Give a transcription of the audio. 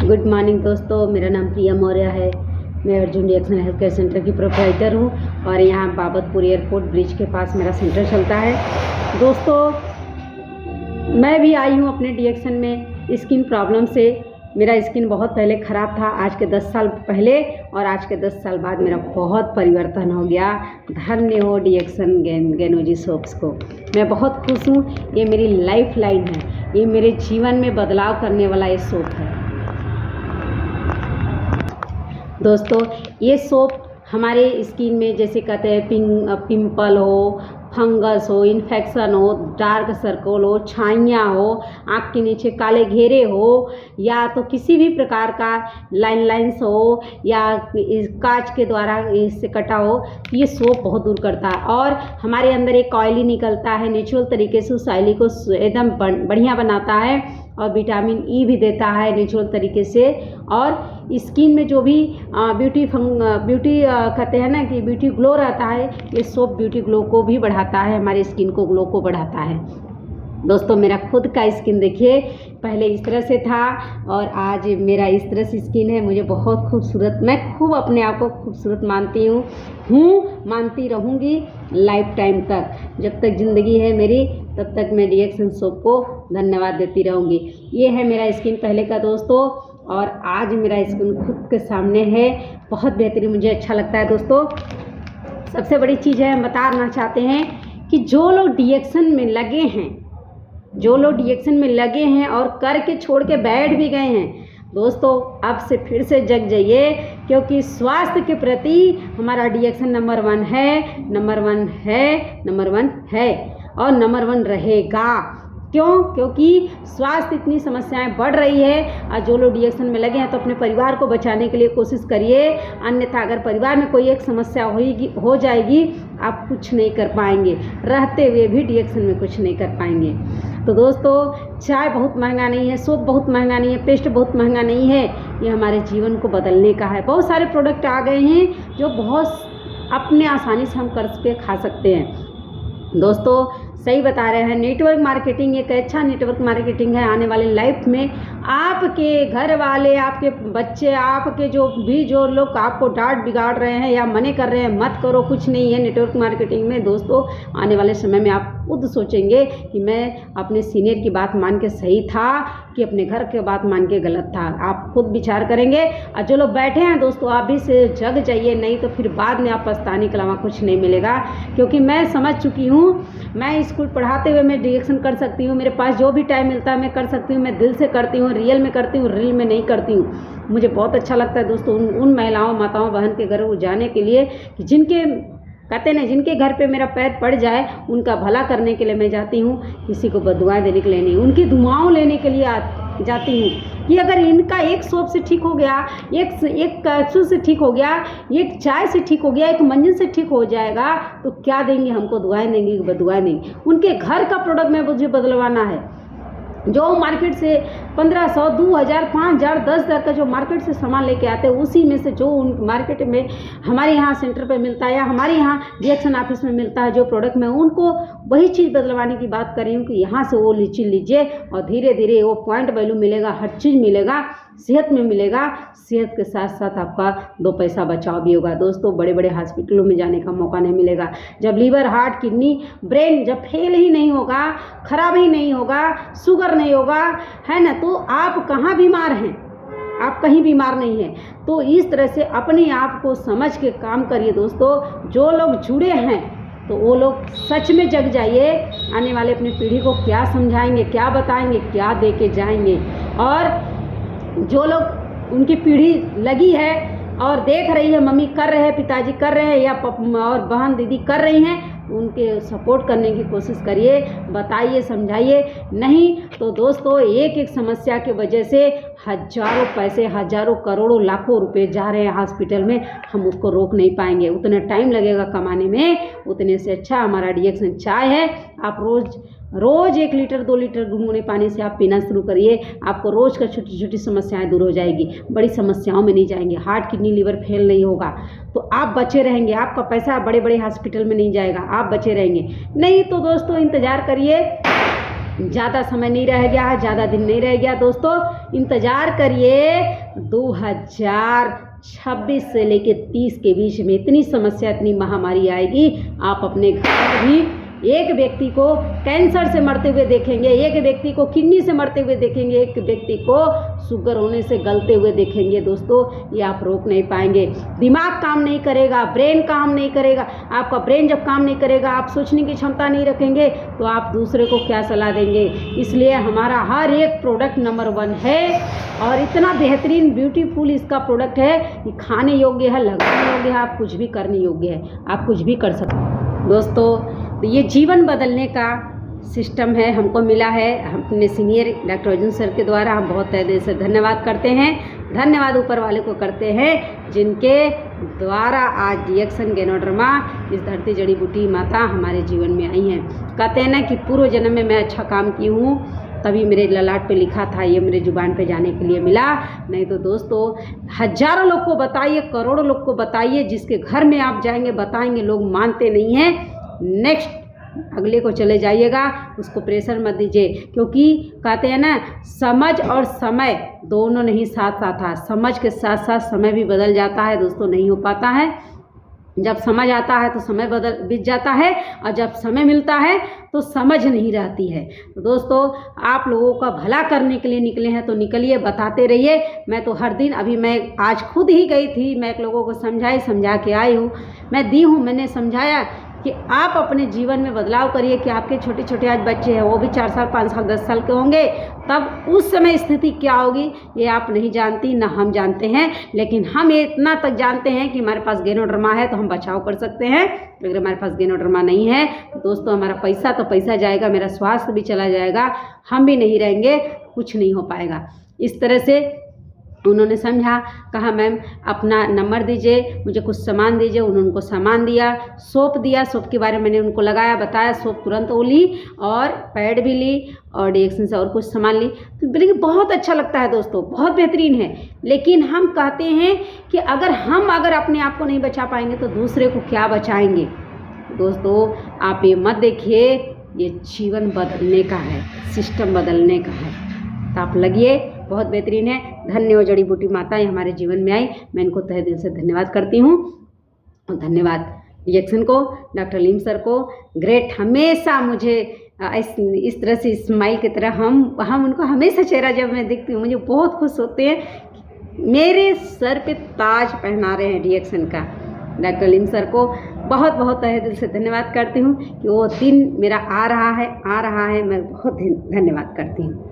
Good morning दोस्तों, मेरा नाम प्रिया मौर्य है। मैं Arjun reaction health care centre की प्रोप्राइटर हूँ और यहाँ बाबतपुर एयरपोर्ट ब्रिज के पास मेरा सेंटर चलता है। दोस्तों, मैं भी आई हूँ अपने रिएक्शन में स्किन प्रॉब्लम से। मेरा स्किन बहुत पहले ख़राब था, आज के 10 साल पहले और आज के 10 साल बाद मेरा बहुत परिवर्तन हो गया। धन्य हो रिएक्शन गैनोजी सोप्स को। मैं बहुत खुश हूँ। ये मेरी लाइफ लाइन है, ये मेरे जीवन में बदलाव करने वाला ये सोप है। दोस्तों, ये सोप हमारे स्किन में जैसे कहते हैं पिंपल हो, फंगस हो, इन्फेक्शन हो, डार्क सर्कल हो, छाइयाँ हो, आँख के नीचे काले घेरे हो, या तो किसी भी प्रकार का लाइन्स हो या कांच के द्वारा इससे कटा हो, तो ये सोप बहुत दूर करता है। और हमारे अंदर एक ऑयली निकलता है, नेचुरल तरीके से उस ऑयली को एकदम बढ़िया बनाता है और विटामिन ई भी देता है नेचुरल तरीके से। और स्किन में जो भी ब्यूटी कहते हैं ना कि ब्यूटी ग्लो रहता है, ये सोप ब्यूटी ग्लो को भी बढ़ाता है, हमारे स्किन को ग्लो को बढ़ाता है। दोस्तों, मेरा खुद का स्किन देखिए, पहले इस तरह से था और आज मेरा इस तरह से स्किन है। मुझे बहुत खूबसूरत, मैं खूब अपने आप को खूबसूरत मानती हूँ, मानती रहूँगी लाइफ टाइम तक। जब तक ज़िंदगी है मेरी तब तक मैं रिएक्शन सोप को धन्यवाद देती रहूँगी। ये है मेरा स्किन पहले का दोस्तों, और आज मेरा स्किन खुद के सामने है, बहुत बेहतरीन, मुझे अच्छा लगता है। दोस्तों, सबसे बड़ी चीज़ है, हम बताना चाहते हैं कि जो लोग रिएक्शन में लगे हैं और करके छोड़ के बैठ भी गए हैं, दोस्तों अब से फिर से जग जाइए, क्योंकि स्वास्थ्य के प्रति हमारा रिएक्शन नंबर वन है और नंबर वन रहेगा। क्यों? क्योंकि स्वास्थ्य इतनी समस्याएं बढ़ रही है और जो लोग रिएक्शन में लगे हैं तो अपने परिवार को बचाने के लिए कोशिश करिए, अन्यथा अगर परिवार में कोई एक समस्या हो जाएगी, आप कुछ नहीं कर पाएंगे, रहते हुए भी रिएक्शन में कुछ नहीं कर पाएंगे। तो दोस्तों, चाय बहुत महंगा नहीं है, सोप बहुत महंगा नहीं है, पेस्ट बहुत महंगा नहीं है, ये हमारे जीवन को बदलने का है। बहुत सारे प्रोडक्ट आ गए हैं जो बहुत अपने आसानी से हम कर के खा सकते हैं। दोस्तों, सही बता रहे हैं, नेटवर्क मार्केटिंग एक अच्छा नेटवर्क मार्केटिंग है। आने वाले लाइफ में आपके घर वाले, आपके बच्चे, आपके जो लोग आपको डांट बिगाड़ रहे हैं या मने कर रहे हैं, मत करो, कुछ नहीं है नेटवर्क मार्केटिंग में। दोस्तों, आने वाले समय में आप खुद सोचेंगे कि मैं अपने सीनियर की बात मान के सही था कि अपने घर की बात मान के गलत था। आप खुद विचार करेंगे। और जो लोग बैठे हैं दोस्तों, आप भी से जग जाइए, नहीं तो फिर बाद में आप पछताने के अलावा कुछ नहीं मिलेगा। क्योंकि मैं समझ चुकी हूँ, मैं स्कूल पढ़ाते हुए मैं रिएक्शन कर सकती हूँ, मेरे पास जो भी टाइम मिलता है मैं कर सकती हूँ, मैं दिल से करती हूँ, रियल में करती हूँ, रील में नहीं करती हूँ। मुझे बहुत अच्छा लगता है दोस्तों उन महिलाओं, माताओं, बहन के घर जाने के लिए कि जिनके घर पे मेरा पैर पड़ जाए, उनका भला करने के लिए मैं जाती हूँ, किसी को बददुआएं देने के लिए नहीं, उनकी दुआओं लेने के लिए जाती हूँ कि अगर इनका एक सोप से ठीक हो गया, एक कैप्सूल से ठीक हो गया, एक चाय से ठीक हो गया, एक मंजन से ठीक हो जाएगा, तो क्या देंगे हमको? दुआएं देंगे, बददुआएं देंगे। उनके घर का प्रोडक्ट में मुझे बदलवाना है। जो मार्केट से 1500, 2000, 5000, 10,000 का जो मार्केट से सामान लेके आते हैं, उसी में से जो उन मार्केट में हमारे यहाँ सेंटर पे मिलता है या हमारे यहाँ रिएक्शन ऑफिस में मिलता है जो प्रोडक्ट में, उनको वही चीज़ बदलवाने की बात कर रही हूँ कि यहाँ से वो चीज़ लीजिए और धीरे धीरे वो पॉइंट वैल्यू मिलेगा, हर चीज़ मिलेगा, सेहत में मिलेगा, सेहत के साथ साथ आपका 2 पैसा बचाव भी होगा। दोस्तों, बड़े बड़े हॉस्पिटलों में जाने का मौका नहीं मिलेगा। जब लीवर, हार्ट, किडनी, ब्रेन जब फेल ही नहीं होगा, खराब ही नहीं होगा, शुगर नहीं होगा, है ना, तो आप कहाँ बीमार हैं? आप कहीं बीमार नहीं हैं। तो इस तरह से अपने आप को समझ के काम करिए। दोस्तों, जो लोग जुड़े हैं तो वो लोग सच में जग जाइए। आने वाले अपनी पीढ़ी को क्या समझाएंगे, क्या बताएंगे, क्या दे के जाएंगे। और जो लोग उनकी पीढ़ी लगी है और देख रही है, मम्मी कर रहे हैं, पिताजी कर रहे हैं या और बहन दीदी कर रही हैं, उनके सपोर्ट करने की कोशिश करिए, बताइए, समझाइए। नहीं तो दोस्तों, एक समस्या की वजह से हजारों पैसे, हजारों करोड़ों लाखों रुपए जा रहे हैं हॉस्पिटल में, हम उसको रोक नहीं पाएंगे। उतना टाइम लगेगा कमाने में, उतने से अच्छा हमारा रिएक्शन चाय है। आप रोज़ 1 लीटर 2 लीटर गुनगुने पानी से आप पीना शुरू करिए, आपको रोज़ का छोटी छोटी समस्याएं दूर हो जाएगी, बड़ी समस्याओं में नहीं जाएंगे। हार्ट, किडनी, लीवर फेल नहीं होगा तो आप बचे रहेंगे, आपका पैसा बड़े बड़े हॉस्पिटल में नहीं जाएगा, आप बचे रहेंगे। नहीं तो दोस्तों, इंतज़ार करिए ज़्यादा समय नहीं रह गया है, ज़्यादा दिन नहीं रह गया दोस्तों। इंतज़ार करिए 2026 से लेके 30 के बीच में इतनी समस्या, इतनी महामारी आएगी, आप अपने घर भी एक व्यक्ति को कैंसर से मरते हुए देखेंगे, एक व्यक्ति को किडनी से मरते हुए देखेंगे, एक व्यक्ति को शुगर होने से गलते हुए देखेंगे दोस्तों। ये आप रोक नहीं पाएंगे। दिमाग काम नहीं करेगा, ब्रेन काम नहीं करेगा। आपका ब्रेन जब काम नहीं करेगा, आप सोचने की क्षमता नहीं रखेंगे, तो आप दूसरे को क्या सलाह देंगे। इसलिए हमारा हर एक प्रोडक्ट नंबर 1 है और इतना बेहतरीन ब्यूटीफुल इसका प्रोडक्ट है कि खाने योग्य है, लगाने योग्य है, आप कुछ भी करने योग्य है, आप कुछ भी कर सकते हैं दोस्तों। तो ये जीवन बदलने का सिस्टम है, हमको मिला है अपने सीनियर डॉक्टर अर्जुन सर के द्वारा। हम बहुत तहे दिल से धन्यवाद करते हैं, धन्यवाद ऊपर वाले को करते हैं जिनके द्वारा आज डिएक्सन गैनोडर्मा इस धरती जड़ी बूटी माता हमारे जीवन में आई हैं। कहते हैं ना कि पूर्व जन्म में मैं अच्छा काम की हूँ, तभी मेरे ललाट पे लिखा था, ये मेरे जुबान पे जाने के लिए मिला। नहीं तो दोस्तों हजारों लोग को बताइए, करोड़ों लोग को बताइए, जिसके घर में आप जाएंगे बताएंगे, लोग मानते नहीं हैं। नेक्स्ट अगले को चले जाइएगा, उसको प्रेशर मत दीजिए, क्योंकि कहते हैं ना समझ और समय दोनों नहीं साथ साथ है। समझ के साथ साथ समय भी बदल जाता है दोस्तों, नहीं हो पाता है। जब समझ आता है तो समय बीत जाता है, और जब समय मिलता है तो समझ नहीं रहती है। तो दोस्तों आप लोगों का भला करने के लिए निकले हैं तो निकलिए, बताते रहिए। मैं तो हर दिन, अभी मैं आज खुद ही गई थी, मैं एक लोगों को समझा के आई हूँ, मैं दी हूँ, मैंने समझाया कि आप अपने जीवन में बदलाव करिए। कि आपके छोटे छोटे आज बच्चे हैं, वो भी 4 साल 5 साल 10 साल के होंगे, तब उस समय स्थिति क्या होगी ये आप नहीं जानती, ना हम जानते हैं। लेकिन हम ये इतना तक जानते हैं कि हमारे पास गैनोडर्मा है तो हम बचाव कर सकते हैं। अगर हमारे पास गैनोडर्मा नहीं है तो दोस्तों हमारा पैसा तो पैसा जाएगा, मेरा स्वास्थ्य भी चला जाएगा, हम भी नहीं रहेंगे, कुछ नहीं हो पाएगा। इस तरह से उन्होंने समझा, कहा मैम अपना नंबर दीजिए, मुझे कुछ सामान दीजिए। उन्होंने उनको सामान दिया, सोप दिया, सोप के बारे में मैंने उनको लगाया, बताया, सोप तुरंत वो ली और पैड भी ली और डिएक्सन से और कुछ सामान ली। तो बोले कि बहुत अच्छा लगता है दोस्तों, बहुत बेहतरीन है। लेकिन हम कहते हैं कि अगर अपने आप को नहीं बचा पाएंगे तो दूसरे को क्या बचाएंगे। दोस्तों आप ये मत देखिए, ये जीवन बदलने का है, सिस्टम बदलने का है। तो आप लगिए, बहुत बेहतरीन है। धन्य जड़ी बूटी माता ये हमारे जीवन में आई, मैं इनको तहे दिल से धन्यवाद करती हूँ। और धन्यवाद डिएक्सन को, डॉक्टर लीम सर को, ग्रेट। हमेशा मुझे इस तरह से स्माइल की तरह हम उनको हमेशा चेहरा जब मैं देखती हूँ मुझे बहुत खुश होते हैं। मेरे सर पे ताज पहना रहे हैं डिएक्सन का। डॉक्टर लीम सर को बहुत बहुत तहे दिल से धन्यवाद करती हूँ कि वो दिन मेरा आ रहा है, मैं बहुत धन्यवाद करती हूँ।